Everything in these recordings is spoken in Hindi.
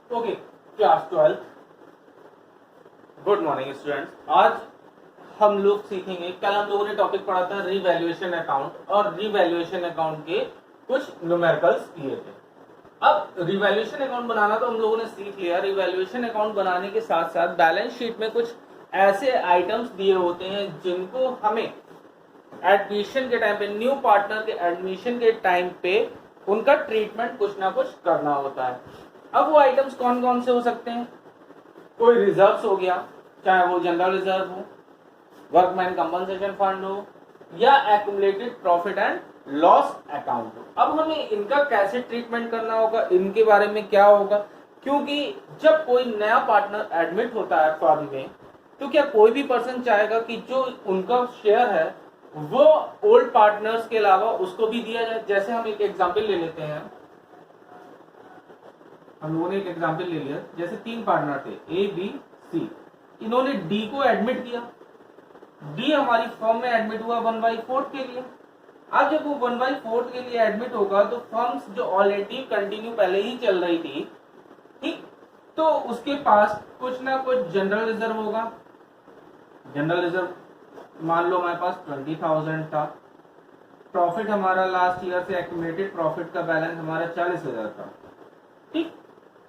Okay, class 12। Good morning students. आज हम लोग सीखेंगे, कल हम लोगों ने टॉपिक पढ़ा था रिवैल्यूएशन अकाउंट, और रिवैल्यूएशन अकाउंट के कुछ न्यूमेरिकल्स किए थे। अब रिवैल्यूएशन अकाउंट बनाना तो हम लोगों ने सीख लिया। रिवैल्यूएशन अकाउंट बनाने के साथ साथ बैलेंस शीट में कुछ ऐसे आइटम्स दिए होते हैं जिनको हमें एडमिशन के टाइम पे, न्यू पार्टनर के एडमिशन के टाइम पे उनका ट्रीटमेंट कुछ ना कुछ करना होता है। अब वो आइटम्स कौन कौन से हो सकते हैं? कोई रिजर्व्स हो गया, चाहे वो जनरल रिजर्व हो, वर्कमैन कंपनसेशन फंड हो, या accumulated profit and loss account हो। अब हमें इनका कैसे ट्रीटमेंट करना होगा, इनके बारे में क्या होगा, क्योंकि जब कोई नया पार्टनर एडमिट होता है फर्म में, तो क्या कोई भी पर्सन चाहेगा कि जो उनका शेयर है वो ओल्ड पार्टनर्स के अलावा उसको भी दिया जाए। जैसे हम एक एग्जांपल ले लेते हैं, हम लोगों ने एक एग्जांपल ले लिया, जैसे 3 पार्टनर थे ए बी सी, इन्होंने डी को एडमिट किया। डी हमारी फर्म में एडमिट हुआ 1/4 के लिए। अब जब वो 1/4 के लिए एडमिट होगा तो फर्म्स जो ऑलरेडी कंटिन्यू पहले ही चल रही थी, ठीक, तो उसके पास कुछ ना कुछ जनरल रिजर्व होगा। जनरल रिजर्व मान लो हमारे पास 20,000 था। प्रॉफिट हमारा लास्ट ईयर से एक्यूमुलेटेड प्रॉफिट का बैलेंस हमारा 40,000 था। ठीक,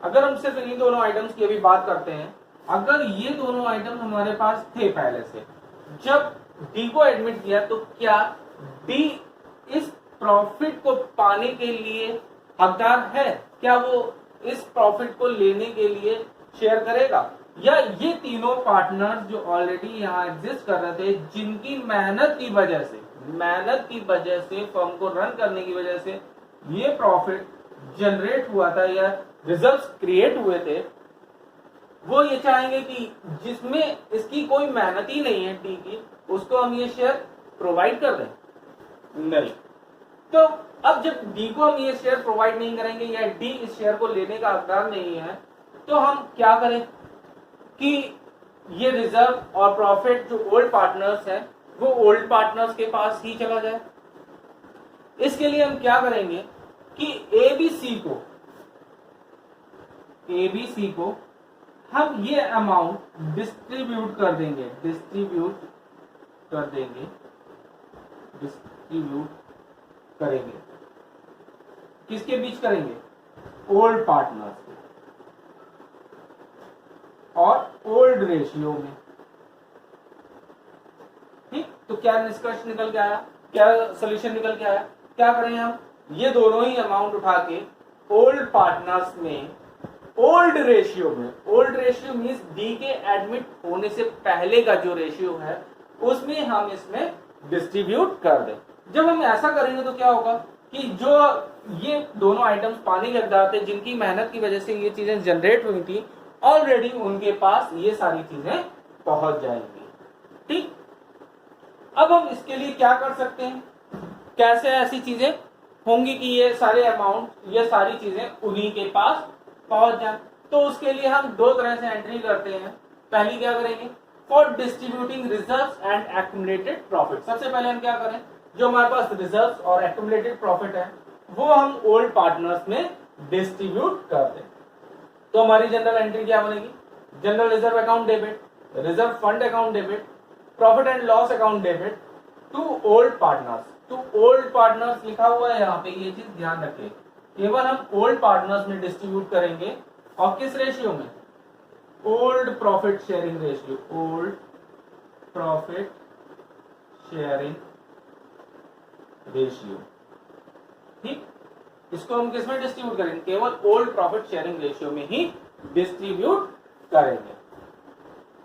अगर हम सिर्फ इन दोनों आइटम्स की अभी बात करते हैं, अगर ये दोनों आइटम हमारे पास थे पहले से, जब डी को एडमिट किया तो क्या डी इस प्रॉफिट को पाने के लिए हकदार है? क्या वो इस प्रॉफिट को लेने के लिए शेयर करेगा? या ये तीनों पार्टनर्स जो ऑलरेडी यहाँ एग्जिस्ट कर रहे थे, जिनकी मेहनत की वजह से फर्म को रन करने की वजह से ये प्रॉफिट जनरेट हुआ था या रिजल्ट्स क्रिएट हुए थे, वो ये चाहेंगे कि जिसमें इसकी कोई मेहनत ही नहीं है डी की, उसको हम ये शेयर प्रोवाइड कर दें? नहीं। तो अब जब डी को हम ये शेयर प्रोवाइड नहीं करेंगे या डी इस शेयर को लेने का हकदार नहीं है, तो हम क्या करें कि ये रिजर्व और प्रॉफिट जो ओल्ड पार्टनर्स हैं वो ओल्ड पार्टनर्स के पास ही चला जाए। इसके लिए हम क्या करेंगे कि एबीसी को हम ये अमाउंट डिस्ट्रीब्यूट करेंगे। किसके बीच करेंगे? ओल्ड पार्टनर्स के और ओल्ड रेशियो में। ठीक, तो क्या निष्कर्ष निकल के आया, क्या सोल्यूशन निकल के आया? क्या करें हम? ये दोनों ही अमाउंट उठा के ओल्ड पार्टनर्स में ओल्ड रेशियो मीन्स डी के एडमिट होने से पहले का जो रेशियो है उसमें हम इसमें डिस्ट्रीब्यूट कर दें। जब हम ऐसा करेंगे तो क्या होगा कि जो ये दोनों आइटम्स पाने के हकदार थे, जिनकी मेहनत की वजह से ये चीजें जनरेट हुई थी, ऑलरेडी उनके पास ये सारी चीजें पहुंच जाएंगी। ठीक, अब हम इसके लिए क्या कर सकते हैं? कैसे ऐसी चीजें होंगी कि ये सारे अमाउंट, ये सारी चीजें उन्हीं के पास पहुंच जाए? तो उसके लिए हम दो तरह से एंट्री करते हैं। पहली क्या करेंगे? For distributing reserves and accumulated profit. सबसे पहले हम क्या करें, जो हमारे पास रिजर्व्स और एक्युमुलेटेड प्रॉफिट है वो हम ओल्ड पार्टनर्स में डिस्ट्रीब्यूट कर दें। तो हमारी जनरल एंट्री क्या बनेगी? General reserve account debit, reserve fund account debit, profit and loss account debit to old partners. To old partners लिखा हुआ है यहाँ पे, ये चीज ध्यान रखें, केवल हम ओल्ड पार्टनर्स में डिस्ट्रीब्यूट करेंगे। और किस रेशियो में? Old profit sharing ratio, old profit sharing ratio. ठीक, इसको हम किस में डिस्ट्रीब्यूट करेंगे? केवल ओल्ड प्रॉफिट शेयरिंग रेशियो में ही डिस्ट्रीब्यूट करेंगे।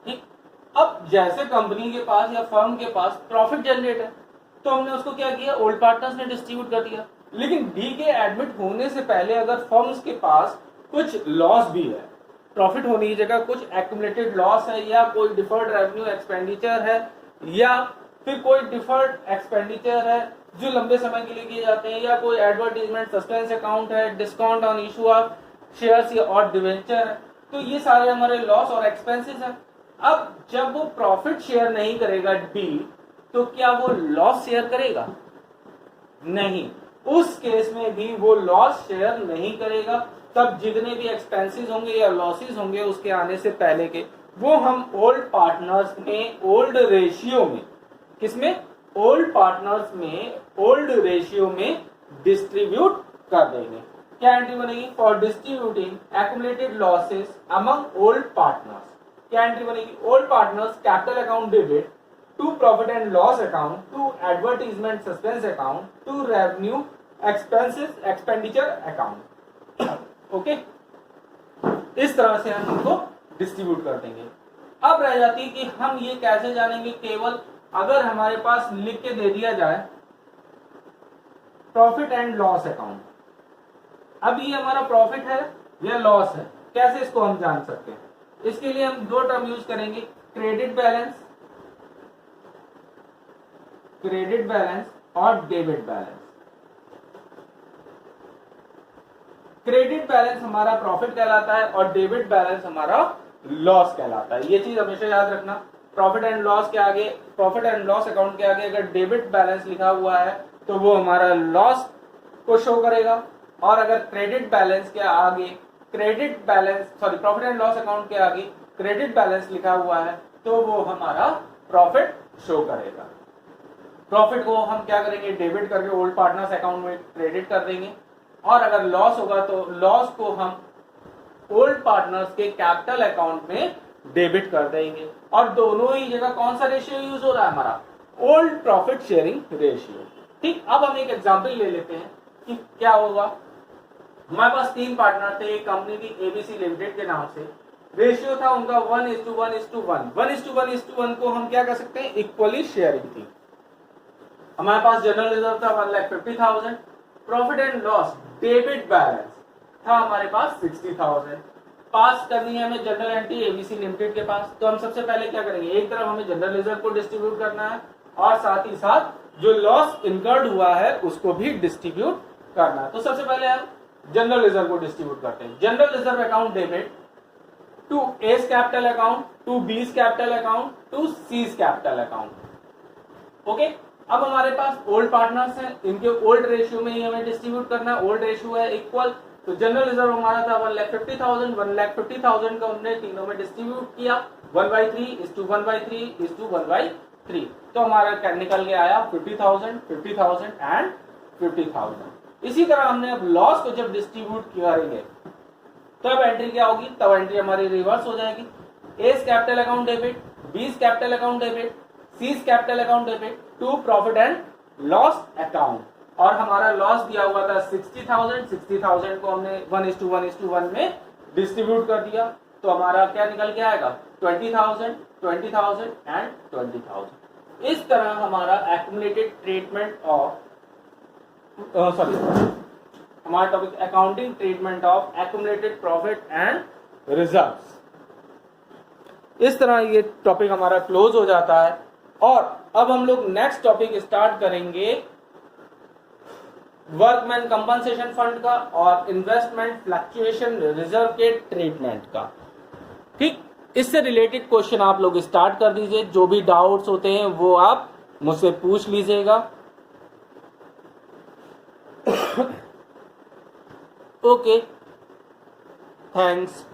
ठीक, अब जैसे कंपनी के पास या फर्म के पास प्रॉफिट जनरेट है, तो हमने उसको क्या किया? ओल्ड पार्टनर्स में डिस्ट्रीब्यूट कर दिया। लेकिन डी के एडमिट होने से पहले अगर फर्म्स के पास कुछ लॉस भी है, प्रॉफिट होने की जगह कुछ एक्युमुलेटेड लॉस है, या कोई डिफर्ड रेवेन्यू एक्सपेंडिचर है, या फिर कोई डिफर्ड एक्सपेंडिचर है जो लंबे समय के लिए किए जाते हैं, या कोई एडवर्टीजमेंट सस्पेंस अकाउंट है, discount on issue of shares या और डिवेंचर है, तो ये सारे हमारे लॉस और एक्सपेंसेस हैं। अब जब वो प्रॉफिट शेयर नहीं करेगा डी, तो क्या वो लॉस शेयर करेगा? नहीं, उस केस में भी वो लॉस शेयर नहीं करेगा। तब जितने भी एक्सपेंसेस होंगे या लॉसेस होंगे उसके आने से पहले के, वो हम ओल्ड पार्टनर्स में ओल्ड रेशियो में, किसमें, ओल्ड पार्टनर्स में ओल्ड रेशियो में डिस्ट्रीब्यूट कर देंगे। क्या एंट्री बनेगी, for distributing accumulated losses among old partners. क्या एंट्री बनेगी, old partners capital account debit to profit and loss account to advertisement suspense account to revenue expenses expenditure account. Okay, इस तरह से हम इनको डिस्ट्रीब्यूट कर देंगे। अब रह जाती है कि हम ये कैसे जानेंगे, केवल अगर हमारे पास लिख के दे दिया जाए प्रॉफिट एंड लॉस अकाउंट। अब ये हमारा प्रॉफिट है या लॉस है, कैसे इसको हम जान सकते हैं? इसके लिए हम दो टर्म यूज करेंगे, क्रेडिट बैलेंस और डेबिट बैलेंस। क्रेडिट बैलेंस हमारा प्रॉफिट कहलाता है और डेबिट बैलेंस हमारा लॉस कहलाता है। ये चीज हमेशा याद रखना, प्रॉफिट एंड लॉस के आगे, प्रॉफिट एंड लॉस अकाउंट के आगे अगर डेबिट बैलेंस लिखा हुआ है तो वो हमारा लॉस को शो करेगा, और अगर क्रेडिट बैलेंस के आगे प्रॉफिट एंड लॉस अकाउंट के आगे क्रेडिट बैलेंस लिखा हुआ है तो वो हमारा प्रॉफिट शो करेगा। प्रॉफिट को हम क्या करेंगे, डेबिट करके ओल्ड पार्टनर्स अकाउंट में क्रेडिट कर देंगे, और अगर लॉस होगा तो लॉस को हम ओल्ड पार्टनर्स के कैपिटल अकाउंट में डेबिट कर देंगे। और दोनों ही जगह कौन सा रेशियो यूज हो रहा है, हमारा ओल्ड प्रॉफिट शेयरिंग रेशियो। ठीक, अब हम एक एग्जांपल ले लेते हैं कि क्या होगा। हमारे पास 3 पार्टनर थे, एक कंपनी थी एबीसी लिमिटेड के नाम से, रेशियो था उनका 1:1:1। 1:1:1 को हम क्या कर सकते हैं, इक्वली शेयरिंग थी। हमारे पास जनरल रिजर्व था 1,50,000, profit and loss debit balance था हमारे पास 60,000। पास करनी है हमें जनरल एंट्री एबीसी लिमिटेड के पास, तो हम सबसे पहले क्या करेंगे, एक तरफ हमें जनरल रिजर्व को डिस्ट्रीब्यूट करना है और साथ ही साथ जो लॉस इनकर्ड हुआ है उसको भी डिस्ट्रीब्यूट करना है। तो सबसे पहले हम जनरल रिजर्व को डिस्ट्रीब्यूट करते हैं। General reserve account debit to A's capital account to B's capital account to C's capital account. Okay, अब हमारे पास ओल्ड पार्टनर्स हैं, इनके ओल्ड रेशियो में ही हमें डिस्ट्रीब्यूट करना है। ओल्ड रेशियो है इक्वल, तो जनरल रिजर्व हमारा था 1,50,000। 1,50,000 का हमने तीनों में डिस्ट्रीब्यूट किया 1/3:1/3:1/3। तो हमारा निकल के आया 50,000, 50,000 एंड 50,000। इसी तरह हमने अब लॉस को जब डिस्ट्रीब्यूट करेंगे तब एंट्री क्या होगी, तब एंट्री हमारी रिवर्स हो जाएगी। A's capital account debit, B's capital account debit, C's capital account debit to profit and loss account. और हमारा लॉस दिया हुआ था 60,000। 60,000 को हमने 1:1:1 में डिस्ट्रीब्यूट कर दिया, तो हमारा क्या निकल के आएगा 20,000, 20,000 एंड 20,000। इस तरह हमारा एक्यूमुलेटेड ट्रीटमेंट ऑफ हमारा topic accounting treatment of accumulated profit and reserves. इस तरह ये टॉपिक हमारा क्लोज हो जाता है। और अब हम लोग नेक्स्ट टॉपिक स्टार्ट करेंगे वर्कमैन कंपनसेशन फंड का और इन्वेस्टमेंट फ्लक्चुएशन रिजर्व के ट्रीटमेंट का। ठीक, इससे रिलेटेड क्वेश्चन आप लोग स्टार्ट कर दीजिए, जो भी डाउट्स होते हैं वो आप मुझसे पूछ लीजिएगा। Okay, thanks.